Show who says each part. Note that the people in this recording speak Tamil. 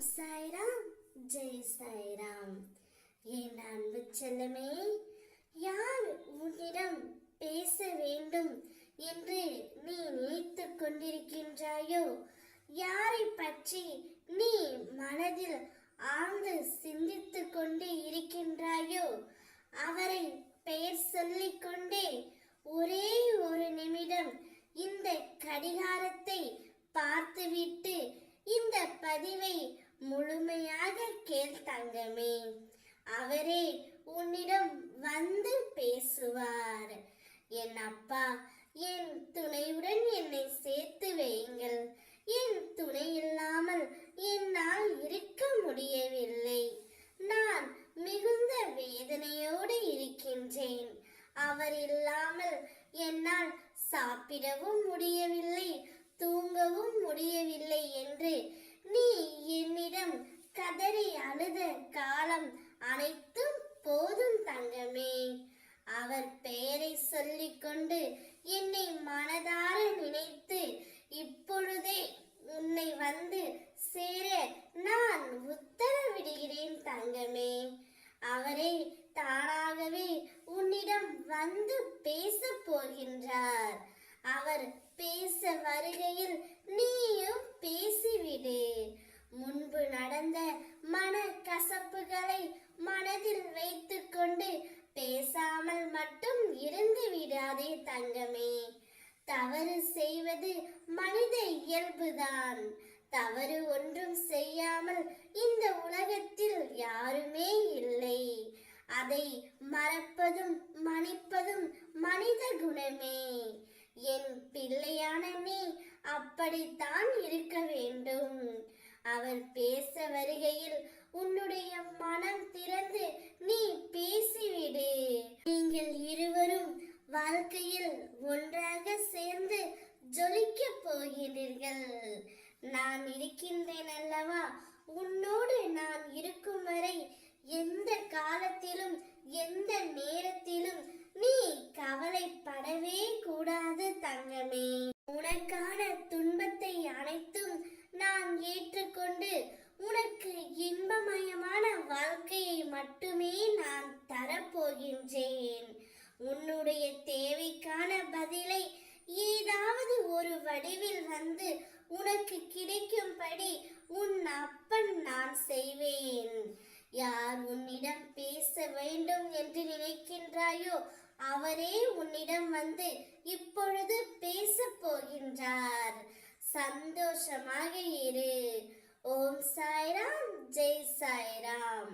Speaker 1: சாய்ராம், ஜெய் சாய்ராம். என் அன்பு செல்லமே, யார் உன்னிடம் பேச வேண்டும் என்று நீ நினைத்துக் கொண்டிருக்கின்றாயோ, யாரை பற்றி நீ மனதில் ஆழ்ந்து சிந்தித்துக் கொண்டே இருக்கின்றாயோ, அவரை பெயர் சொல்லிக் கொண்டே ஒரே ஒரு நிமிடம் இந்த கடிகாரத்தை பார்த்துவிட்டு இந்த பதிவை முழுமையாக கேள் தங்கமே. அவரே உன்னிடம் வந்து பேசுவார். என் அப்பா, என் துணையுடன் என்னை சேர்த்து வையுங்கள். என் துணை இல்லாமல் என்னால் இருக்க முடியவில்லை. நான் மிகுந்த வேதனையோடு இருக்கின்றேன். அவர் இல்லாமல் என்னால் சாப்பிடவும் முடியவில்லை, தூங்கவும் முடியவில்லை என்று நீ என்னிடம் கதறி அழுத காலம் அனைத்தும் போதும் தங்கமே. அவர் பெயரை சொல்லிக்கொண்டு என்னை மனதார நினைத்து இப்பொழுதே உன்னை வந்து சேர நான் உத்தரவிடுகிறேன் தங்கமே. அவரே தானாகவே உன்னிடம் வந்து பேச போகின்றார். அவர் பேச வருகையில் நீயும் பேசிவிடு. முன்பு நடந்த மன கசப்புகளை மனதில் வைத்துக் கொண்டு பேசாமல் மட்டும் இருந்து விடாதே தங்கமே. தவறு செய்வது மனித இயல்புதான். தவறு ஒன்றும் செய்யாமல் இந்த உலகத்தில் யாருமே இல்லை. அதை மறப்பதும் மன்னிப்பதும் மனித குணமே. என் பிள்ளையான நீ அப்படித்தான் இருக்க வேண்டும். அவர் பேச வருகையில் உன்னுடைய மனம் திறந்து நீ பேசிவிடு. நீங்கள் இருவரும் வாழ்க்கையில் ஒன்றாக சேர்ந்து ஜொலிக்க போகிறீர்கள். நான் இருக்கின்றேன் அல்லவா? உன்னோடு நான் இருக்கும் வரை எந்த காலத்திலும் எந்த நேரத்திலும் நீ கவலைப்படவே கூடாது தங்கமே. உனக்கான துன்பத்தை அனைத்தும் நான் ஏற்றுக்கொண்டு உனக்கு இன்பமயமான வாழ்க்கையை மட்டுமே நான் தரப்போகின்றேன். உன்னுடைய தேவைக்கான பதிலை ஏதாவது ஒரு வடிவில் வந்து உனக்கு கிடைக்கும்படி உன் அப்பன் நான் செய்வேன். யார் உன்னிடம் பேச வேண்டும் என்று நினைக்கின்றாயோ, அவரே உன்னிடம் வந்து இப்பொழுது பேச போகின்றார். சந்தோஷமாக இரு. ஓம் சாய்ராம், ஜெய் சாய்ராம்.